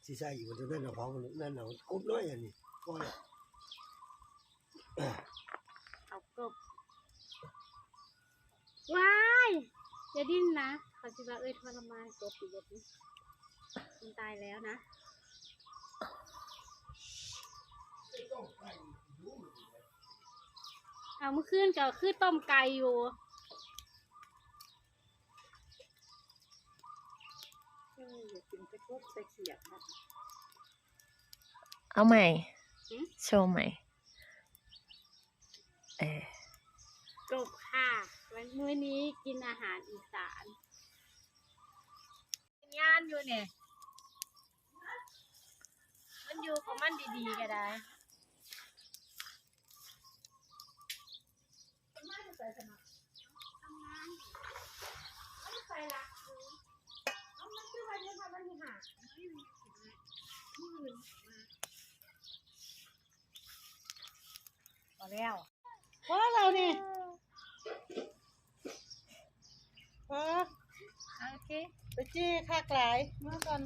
สิใส่อยู่ตรงนั้นของนั่นเอากบน้อยอันนี้ก็เอากบว้ายอย่าดิ้นนะเขาคิดว่าทรมานกบอยู่แบบนี้มันตายแล้วนะเอาเมื่อคืนก็คือต้มไก่อยู่กินไปกบไปเขียดนะเอาใหม่โชว์ใหม่กบค่ะวันมื้อนี้กินอาหารอีสานงานอยู่เนี่ยมันอยู่ของมันดีๆก็ได้พอแล้วพอเรานี่พอโอเคไปจี้คักหลายเมื่อก่อน